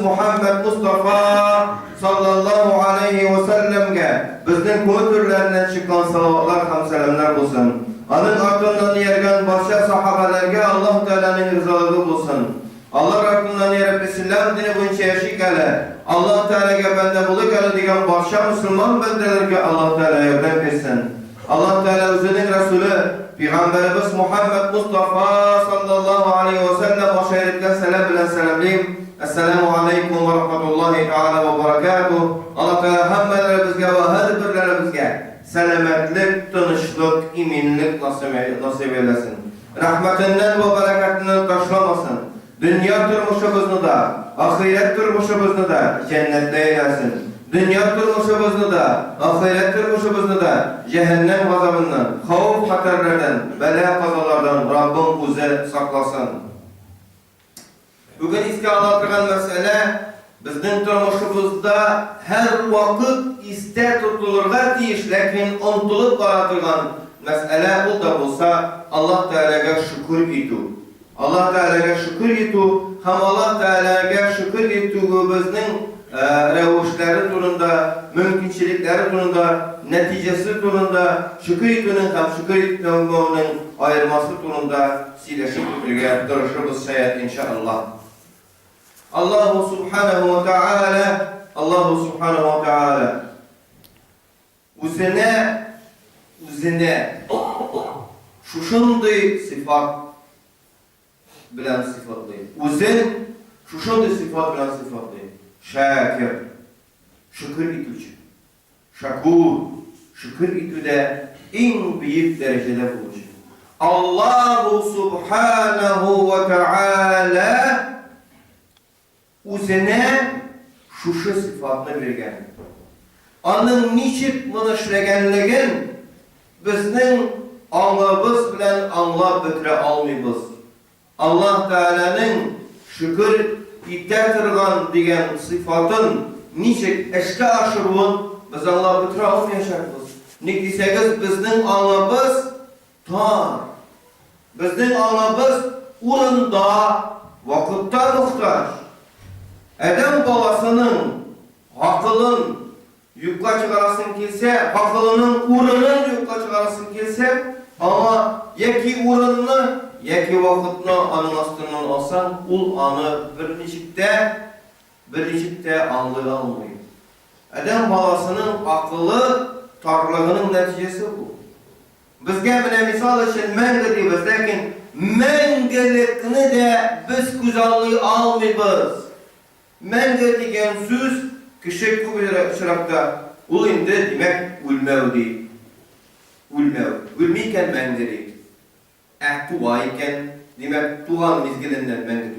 Muhammed Mustafa sallallahu aleyhi ve sellem'ge bizden koyu türlerinden çıkan salavatlar ham selamlar olsun. Anın ardından yergen başka sahabelerge Allah Teala'nın rızalığı bulsun. Allah ardından yerip İslam dini boyunca yaşayıkale. Allah Teala'ga bende bulukale diyen başka Müslüman bendelerge Allah Teala yardım etsin. Allah Teala özünün Resulü Peygamberimiz Muhammed Mustafa sallallahu aleyhi ve sellem o şehirlikten selam bilen selamlayayım. Esselamu aleyküm ve rahmetullahi teala ve berekatuhu. Allah Teala hamdelerimizge ve her birlerimizge selametlik, tanışlık, iminlik nasip eylesin. Rahmetinden ve bereketinden taşlamasın. Dünya turmuşumuzu da, ahiret turmuşumuzu da cennette eylesin. Dünya turmuşumuzu da, ahiret turmuşumuzu da cehennem gazabından, havf haterlerden, bela kazalardan Rabbim bizi saklasın. Bugün iske anlatırken mesele, bizden turmuşumuzda her vakit iste tutulurlar deyiş, lakin untulup karatırgan mesele o da olsa Allah Teala'ya şükür etu. Allah Teala'ya şükür etu, hem Allah Teala'ya şükür ettiğimizin revuşları turunda, mümkünçilikleri turunda, neticesi turunda, şükür ettiğinin hem şükür ettiğinin ayırması turunda sileşip tutuluyor, duruşumuz şayet inşallah. Allahu Subhanahu ve Teala üzerine şuşunday sıfat bilen sıfatlayın. Üzerine şuşunday sıfat bilen sıfatlayın. Şakir, şükür etücü. Şakur, şükür etüde en büyük derecede bulacak. Allahu Subhanahu ve Teala üzerine şuşu sıfatını vergen. Onun niçin bunu işlegenliğin bizden anlamımız bilen anlap bitire almayız. Allah Teala'nın şükür ittirgan diyen sıfatın niçin eşke aşırığın biz anlap bitire almayacağız. Ne deseniz bizden anlamımız tar. Bizden anlamımız urunda, vakitte muhtaç. Adam balasının akılın yukka çıkarasın kelse, akılının urunun yukka çıkarasın kelse, ama yeki urununu, yeki vakitini anın astından alsan, ul anı biricikte anlığı almıyor. Adam balasının akıllı tarlığının neticesi bu. Bizge bile misal için menge diyoruz, lakin mengelikini de biz güzelliği almıyoruz. Menge diyen söz, kişi kübürakta ul indi demek ulmev değil. Ulmev. Ulmeyken menge değil. Tuğayken demek tuğan mizgilinden menge değil.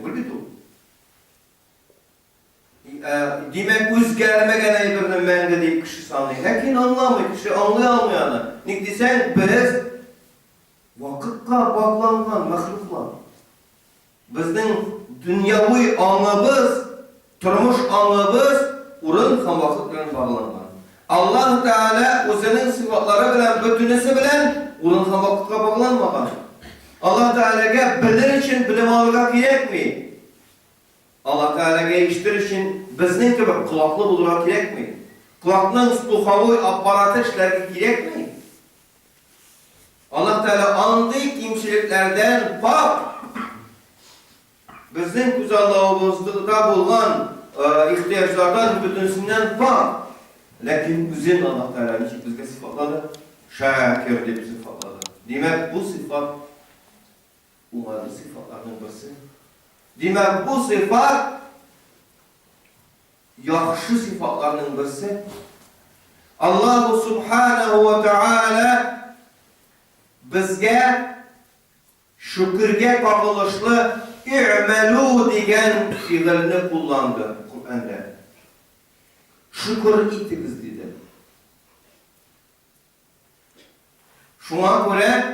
Demek üzgermegen ayıbırının menge deyip kişi sanıyor. Lakin anlamıyor, kişi anlayamayanı. Ne desen biz vakıkka bağlangan mahluklar. Bizden dünyavi anlamız, turmuş anlamız urun ham vakit bilen bağlangan. Allah Teala özünün sıfatları bilen, bütünesi bilen urun ham vakitga bağlanmagan. Allah Teala'ya bilir için bilim alırga gerek mi? Allah Teala'ya iştir için bizden gibi kulaklı bulurga gerek mi? Kulakның stuhavi aparatı işlerge gerek mi? Allah Teala andık kimçiliklerden pak. Bizden güzelliğimizde bulunan ihtiyaçlardan bütününden pak. Lakin üzün Allah Teala'nın için bizge sıfatladı. Şakir diye sıfatladı. Demek bu sıfat umarlı sıfatlarının birisi. Demek bu sıfat yaxşı sıfatlarının birisi. Allahu Subhanahu ve Teala bizge şükürge bağlışlı i'melu diyen fiilini kullandı Kur'an'da. Şükür ettiniz dedi. Şuna göre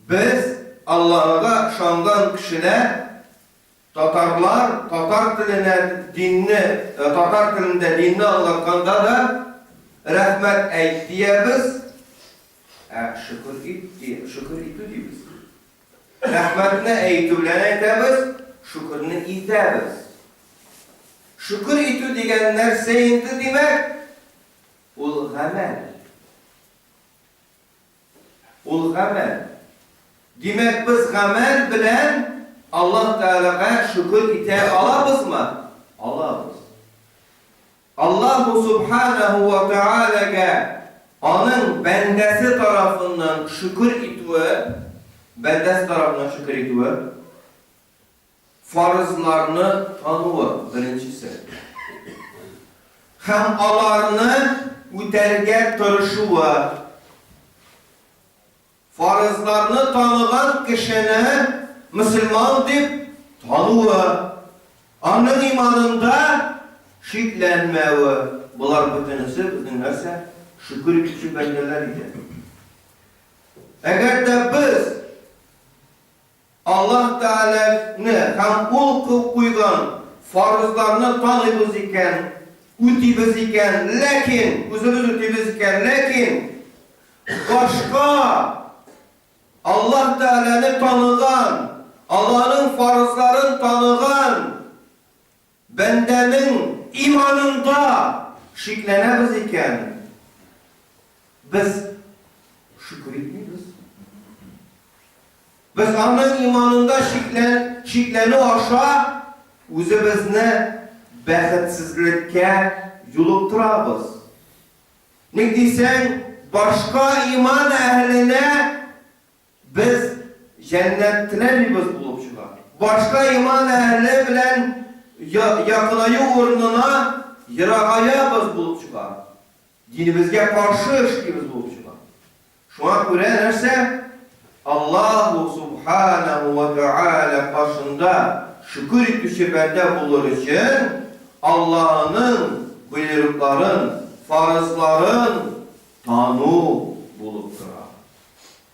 biz Allah'a şandan kişiler Tatarlar, Tatar tilinde dinini anlatkanda da rahmet eyt diye biz şükür etü diyoruz. Rahmetine eytü bilen eytemiz, şükürünü etemiz. Şükür itu degan narsa endi demak, ul amal. Ul amal. Demak biz amal bilan Allah Teala'ga şükür ite alabızmı? Alabız. Allah Subhanahu ve Teala'ga onun bendesi tarafından şükür itüğü, bendesi tarafından şükür itüğü, farzlarını tanığı birincisi. Hem alarını üterge tırışığı, farzlarını tanıgan kişini Müslüman deyip tanığı, onun imanında şiklenmeyi, bunlar bütünüsü bizim neyse şükür küçük bendeler idi. Eğer de biz Allah Teala'nı hem ul kılıp koygan farzlarını tanıyız iken, ütibіз iken, lakin, özümüz ütibіз iken, lakin başka Allah Teala'nı tanıgan, Allah'ın farzlarını tanıgan bendenin imanında şiklenemiz iken biz şükür etmiyoruz. Biz onun imanında şikleni aşağı özümüzni baxtsizlikka yoluqtiramiz. Ne diysen başka iman ehline biz cennetlerimiz bulup çıkar. Başka iman ehli bilen yakınayı uğruna yırağaya biz bulup çıkar. Dinimizge karşı işimiz bulup çıkar. Şuna göre nerse Allah Subhanahu ve Teala karşında şükür etmişi bende bulur için Allah'ın buyrukların, farzların tanı bulup durar.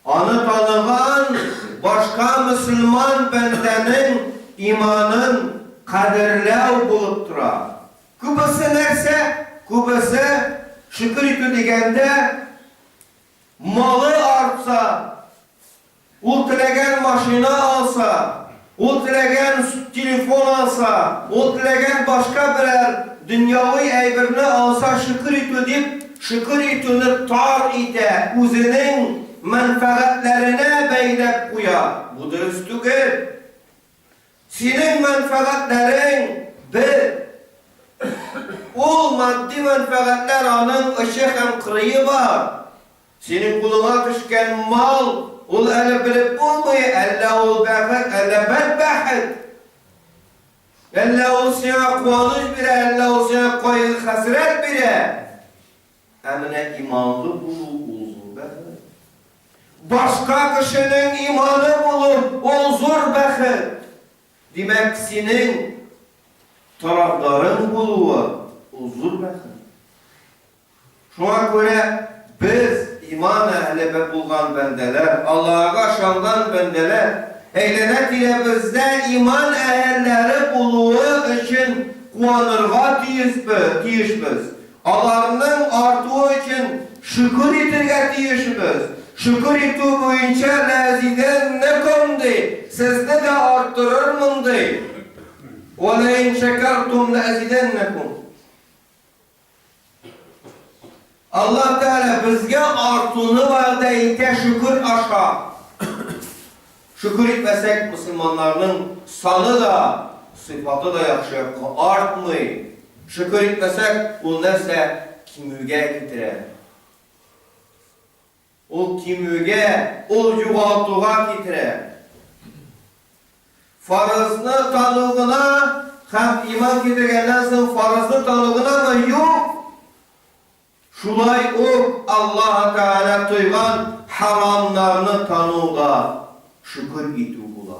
Onu tanıgan başka Müslüman bendenin imanın kadirlev bulup durar. Kubası nerse, kubası şükür etü degende malı artsa, o tilegen maşina alsa, o tilegen telefon alsa, o tilegen başka birer dünyavi eybirini alsa şükür etü deyip, şükür etüni tar ite, özünün menfaatlerine beylep koya. Bu dürüst değil. Senin menfaatlerin bir, o maddi menfaatler onun ışık hem kırığı var. Senin kuluna düşken mal, ol ele bilip olmayı, elle ol bəxət, elle bədbəxət. Elle ol sana kuanış bire, elle ol sana koyun hasret bire. Emine imanlı bulu, olzur bəxət. Başka kişinin imanı bulu, olzur bəxət. Demek senin tarafların buluğu, olzur bəxət. Şuna göre biz iman ehli bulgan bendeler, Allah'a şandan bendeler, eylenet ile bizde iman ehilleri buluğu için kuanırga tiyişmiz. Allah'ın artığı için şükür etirge tiyişmiz. Şükür etü boyunca laziden ne kondu? Sizni de arttırır mındı? وَلَاِنْ شَكَرْتُمْ لَاَزِدَنَّكُمْ Allah Teala bizge artını vaada ite şükür aşağı. Şükür etmesek Müslümanların sanı da, sıfatı da yakşı artmıyor. Şükür etmesek o neyse kimüge getirir. O kimüge, o yuvaltığa getirir. Farzını tanığına, hem iman getirgenden sonra farzını tanığına mı yok? Şulay o Allah Teala tuygan haramlarını tanıda şükür etu bula.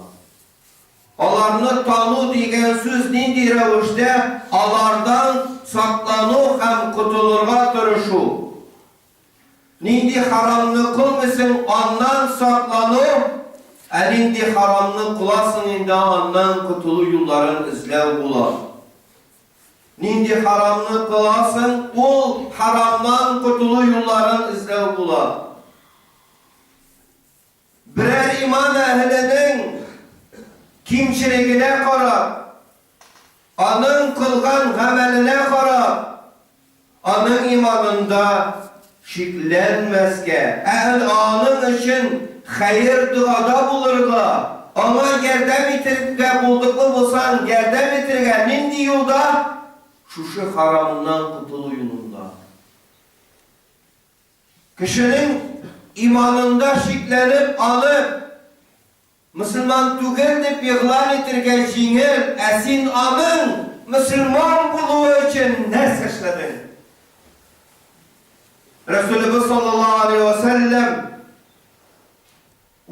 Alarını tanı degen söz neydi revişte? Alardan saklanı hem kutulurga tırışı. Neydi haramını kılmasın ondan saklanı, elindi haramını kılasın indi ondan kutulu yolların izlev bula. Nindi haramını kılasın, ol haramdan kutulu yolların izlev bula. Birer iman ehlinin kimçiligine karar, anın kılgan ameline karab, anın imanında şiklenmezke, eğer anın için hayır duada bulurga, ama yerde bitirge bulduklu bulsan, yerde bitirge nindi yolda, şu haramından kutuluyununda. Kişinin imanında şiklenip alıp, Müslüman tügel deyip yığlan etirge jingil, esin anın Müslüman buluğu için ne seçledin? Resulullah sallallahu aleyhi ve sellem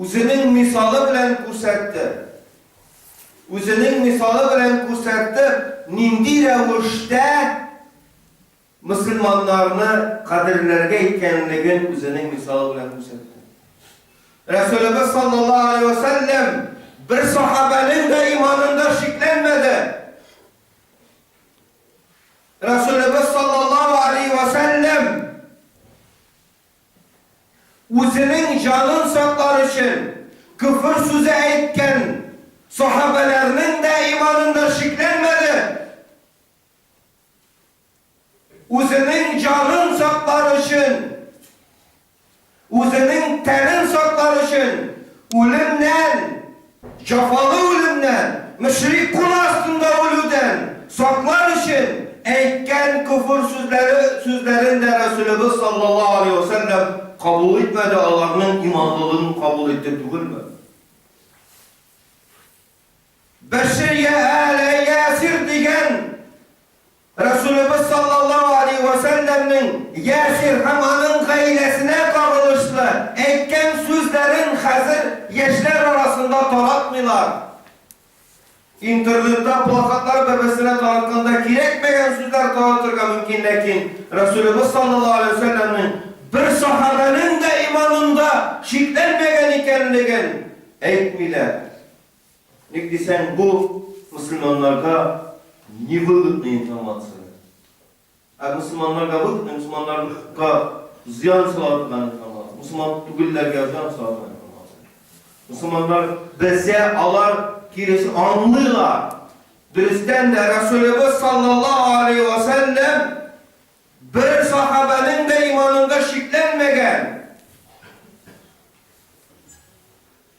özünün misalı bilen kursattı. Özünün misalı bilen kursattı. Nindi revişte Müslümanlarını kadirlerge ikenligin özünün misalı bilen kursattı. Resulullah sallallahu aleyhi ve sellem bir sahabenin de imanında şiklenmedi. Resulullah sallallahu aleyhi ve sellem özünün canın saklar için küfür sözü etken sahabelerinin de imanında şiklenmedi. Özünün canın saklar için, özünün tenin saklar için ölümden, cefalı ölümden, müşrik kul aslında ölüden saklar için etken küfür sözlerin de Resulullah sallallahu aleyhi ve sellem kabul etmedi, Allah'ın imanlılığını kabul etti, değil mi? Beşiriye ale Yasir diyen Resulullah sallallahu aleyhi ve sellem'in Yasir Haman'ın gailesine kavuştu. Etken sözlerin hazır yeşler arasında taratmıyorlar. İnternette plakatlar bebesine tanıtkanda gerekmeyen sözler tanıtırga mümkün, lakin Resulullah sallallahu aleyhi ve sellem'in bir sahabenin de imanında şiklenmeyen ikenligin etmiler. Ne desen bu Müslümanlarga nivelik informasyonu. Müslümanlarga bu, Müslümanlarga ziyan salatından informasyonu. Müslüman tügüllerge ziyan salatından informasyonu. Müslümanlar bize alar kiresi anlıyorlar. Bizden de Resulullah sallallahu aleyhi ve sellem bir sahabenin de imanında şiklenmegen.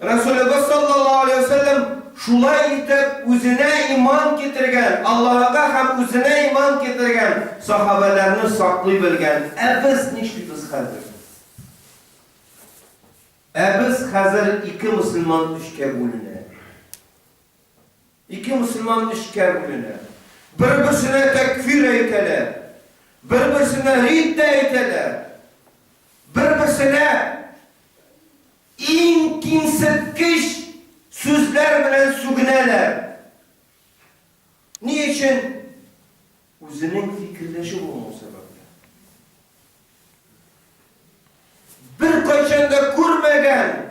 Resulullah sallallahu aleyhi ve sellem şulay itip özüne iman getirgen, Allah'a hem özüne iman getirgen sahabelerini saklı bilgen. Biz nişliyiz hazır. Biz hazır iki Müslüman üçke bölüne. İki Müslüman üçke bölüne. Birbirine tekfir eyteler. Birbirine ridde eyteler. Birbirine inkimsitkiş sözler bilen sügüneler. Niçin? Özünün fikirleşi olma sebeple. Bir kaçanda kurmegen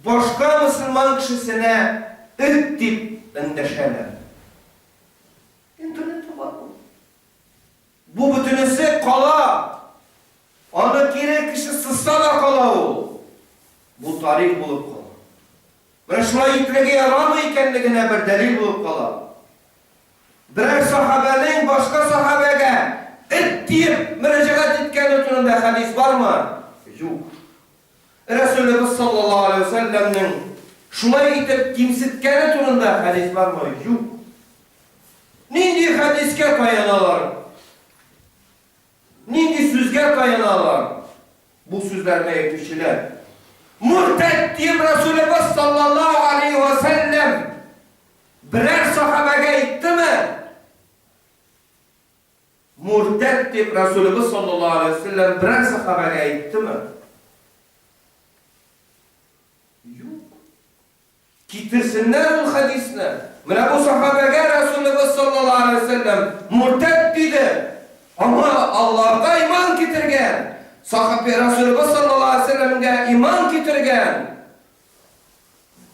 başka Müslüman kişisine ıttip endeşeler. İnternette var bu. Bu bütünüsü kala. Ana gerek kişi sızsa da kala o. Bu tarih bulup kala. Bıraşma itlege yaramaykenligine bir delil bulup kala. Birer sahabenin başka sahabege it deyip müracaat etken ötüründe hadis var mı? Yok. Resulullah sallallahu aleyhi ve sellem'nin şulay itip kimsitken ötüründe hadis var mı? Yok. Nindi hadiske kayanalar? Nindi sözge kayanalar? Bu sözlerde yetişiler. Murted deyip Resulullah sallallahu aleyhi ve sellem birer sahabege itti mi? Murted deyip Resulullah sallallahu aleyhi ve sellem birer sahabege itti mi? Yok. Getirsinler bu hadisine. Mine bu sahabege Resulullah sallallahu aleyhi ve sellem murted dedi. Ama Allah'a iman getirgen. Sahabe Resulullah sallallahu aleyhi ve sellem'e iman getirgen.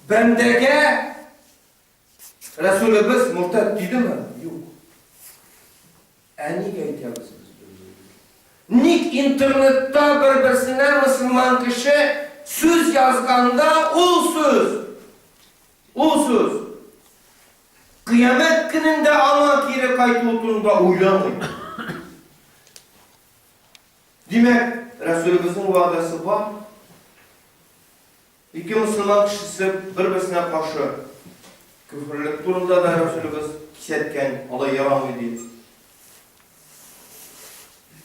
Bendege Resulullah murted dedi mi? Yok. Eni gaytiyabız. Nik internette birbirine Müslüman kişi söz yazganda ol söz. kıyamet gününde ana kire kaytulduğunda uylamayın. Demek Resulümüzün vaadesi var. İki Müslüman kişisi birbirine karşı küfürlük durumda da Resulümüz kishetken olay yalan ediyor.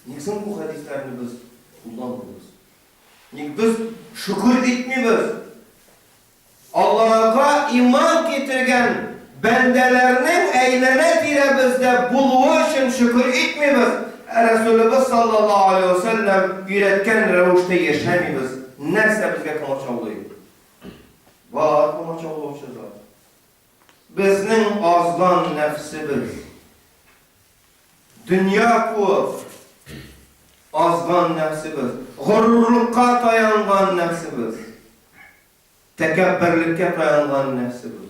Niçin bu hadislerini biz kullanmıyoruz? Biz şükür etmiyoruz. Allah'a iman getirgen bendelerinin eylene dire bizde buluğu için şükür etmiyoruz. Resulümüz sallallahu aleyhi ve sellem üretken revuşta yaşamıyoruz. Nerse bizge kamaça oluyor. Var kamaça oluyor. Bizning azgan nefsimiz, dünya ku azgan nefsimiz, gururlukka tayangan nefsimiz, tekebbürlükke tayangan nefsimiz.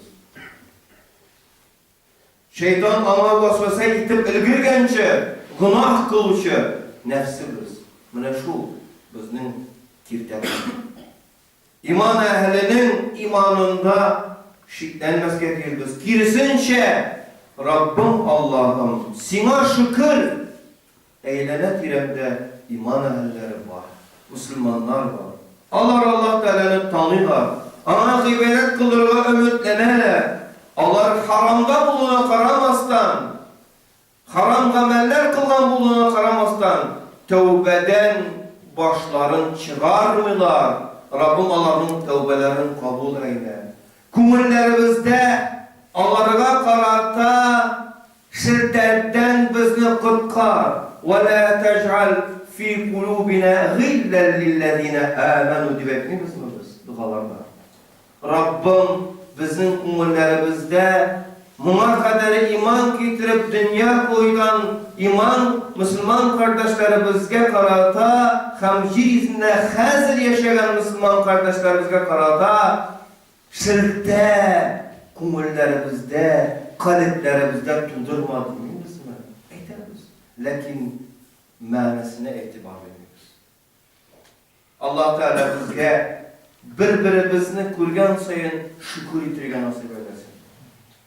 Şeytan ama vasvasa itip ilgirgençe, günah kılışı nefsimiz. Mine şu bizning kirtemiz. İman ehlinin imanında şiklenmezke değiliz. Kirisinçe Rabbim Allah'ım sana şükür eylene tiremde iman ehlleri var. Müslümanlar var. Allah Teala'nı tanıyorlar. Ana gıybet kılırlar, ümitlenerler. Allah haramda buluna karamastan, haram ameller kılgan buluna karamastan tövbeden başların çıkarmıyorlar. Rabbim Allah'ın tövbelerini kabul eyle. Kumullerimizde Allah'a karata şiddetten bizni kurtar. وَلَا تَجْعَلْ فِي قُلُوبِنَا غِلًّا لِلَّذِينَ آمَنُوا diyecek biz? Dualarda. Rabbim bizim kumullerimizde buna kadar iman getirip dünya koyulan iman Müslüman kardeşlerimizge karata hamcizinde hazır yaşayan Müslüman kardeşlerimizge karata şirkte kumullerimizde kalplerimizde tundurmadı mı? Eytemiz. Lakin manasına itibar ediyoruz. Allah Teala bizge birbirimizni ko'rgan sayın şükür etirgen nasip eylesin.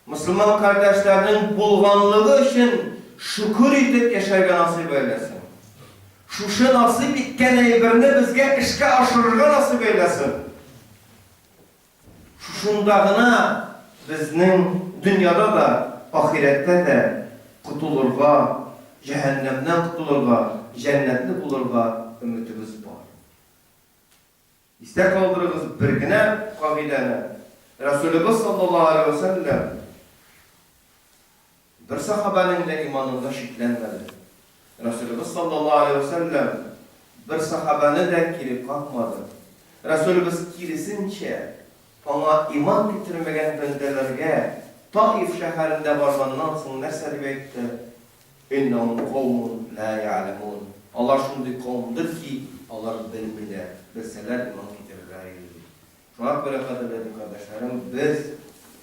Müslüman kardeşlerinin bulganlığı için şükür etip yaşaygan nasip eylesin. Şuşu nasip etken eybirini bizge işke aşırırga nasip eylesin. Şuşundağına bizning dünyada da ahirette de kutulurga, cehennemden kutulurga, cennetli bulurga ümitimiz var. İster kaldırırız birgine kavidene. Resulümüz sallallahu aleyhi ve sellem bir sahabenin de imanında şiklenmedi. Resulümüz sallallahu aleyhi ve sellem bir sahabeni de kirip kalkmadı. Resulümüz kirisince ona iman getirmegen bendelerge Taif şehirinde varmandan sonra nerse rivayette İnnehum kavmun la ya'lemun. Allah şundi kavmdir ki Allah bilmile bilseler iman getirirler. Şuna göre kaderlerim kardeşlerim biz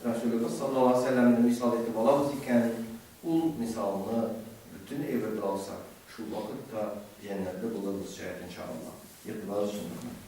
Resulümüz sallallahu aleyhi ve sellem'in misal etip alamız iken bu misalını bütün evre alsak şu vakitte cennette buluruz şayet inşallah. Yıkılar şimdi.